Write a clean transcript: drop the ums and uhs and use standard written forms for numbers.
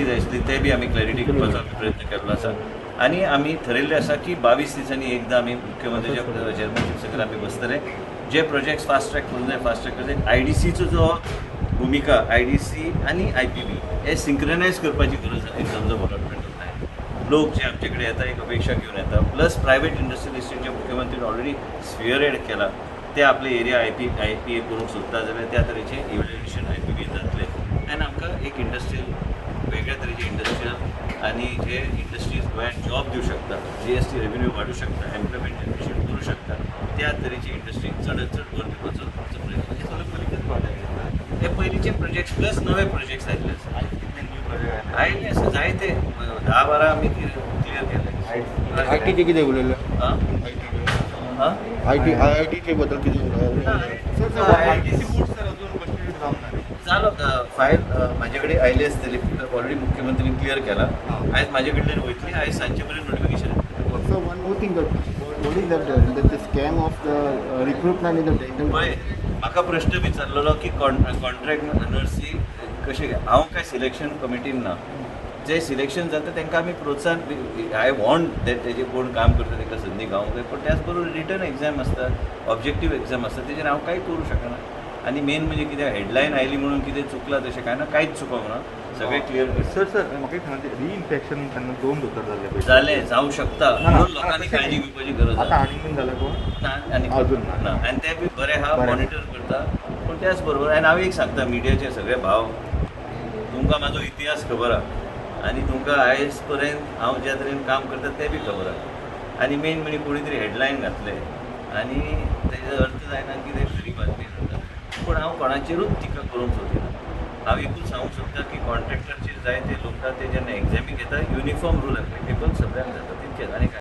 जाय आशिल्ली ते बी आमी क्लॅरिटी करपाचो आमी प्रयत्न केल्लो आसा आनी आमी थरयल्लें आसा की 22 दिसांनी एकदां आमी मुख्यमंत्र्याच्या चेअरमनशीप सकयल आमी बसतले जे प्रोजेक्ट्स फास्ट ट्रॅक करून जाय फास्ट ट्रॅक करून IDCचो जो भुमिका IDC आनी IPB हे सिंक्रोनायज करपाची गरज आसा in terms of development of land लोक जे आमचे कडेन येता एक अपेक्षा घेवन येता प्लस प्रायवेट इंडस्ट्रियल इस्टेट जे मुख्यमंत्र्यान ऑलरेडी स्पियरहेड केला ते आपले एरिया IPA करूंक सोदता जाल्यार त्या तरेचे इव्हॅल्युएशन IPB जातले आनी आमकां एक इंडस्ट्रियल वेगळ्या तरेचे इंडस्ट्रियल आनी जे इंडस्ट्रीज गोंयांत जॉब दिवं शकता GST रेव्हेन्यू वाडूं शकता एम्प्लॉयमेंट जनरेशन करूं शकता त्या तरेची इंडस्ट्री चडत चड भर दिवपाचो आमचो प्रयत्न हे सगळं पयलींच्याच हे पयलींचे प्रोजेक्ट्स प्लस नवे प्रोजेक्ट्स आयिल्ले आसा आयिल्ले आसा जायते 10-12 आमी क्लियर केले IT कितें उलयलें IIT चे बद्दल कितें जालो फायल म्हाजे कडेन आयली आसतली ऑलरेडी मुख्यमंत्र्यान क्लियर केला आयज म्हाजे कडल्यान वयतली आयज सांजचे पर्यंत notification So one more thing, what is that the scam of the recruitment in the dental? पळय म्हाका प्रश्न विचारलेलो की कॉन्ट्रॅक्ट नर्सी कशें हांव काय सिलेक्शन कमिटीन ना जे सिलेक्शन जाता तांकां आमी प्रोत्साहन आय वॉन्ट दॅट तेजे कोण काम करता तांकां संदी गावूंक जाय पूण त्याच बरोबर रिटर्न एग्जाम आसता ऑब्जेक्टीव एग्जाम आसता तेजेर हांव कांय करूं शकना आनी मेन म्हणजे कितें हेडलायन आयली म्हणून कितें चुकलां तशें काय ना कांयच चुकोंक ना सगळें क्लियर सर म्हाका एक सांगा रिइन्फेक्शन तेन्ना 2 दोतोर जाल्ले पळय जालें जावं शकता म्हणून लोकांनी काळजी घेवपाची गरज आतां आसा आनीक बीन जालें कोण आनी अजून ना आनी ते बी बरे आहा मॉनिटर करता पूण त्याच बरोबर आनी हांव एक सांगता मिडियाचे सगळे भाव तुमकां म्हाजो इतिहास खबर आहा आनी तुमकां आयज पर्यंत हांव ज्या तरेन काम करता तें बी खबर आहा आनी मेन म्हणजे कोणी तरी हेडलायन घातले आनी तेजो अर्थ जायना कितें खरी बातमी जाता पूण हांव कोणाचेरूच टिका करूंक सोदिना हांव एकूच सांगूंक सोदता की कॉन्ट्रॅक्टरचे जाय ते लोक ते जेन्ना एग्जामीक येता युनिफॉर्म रूल एप्लिकेबल सगळ्यांक जाता तितकेंच आनी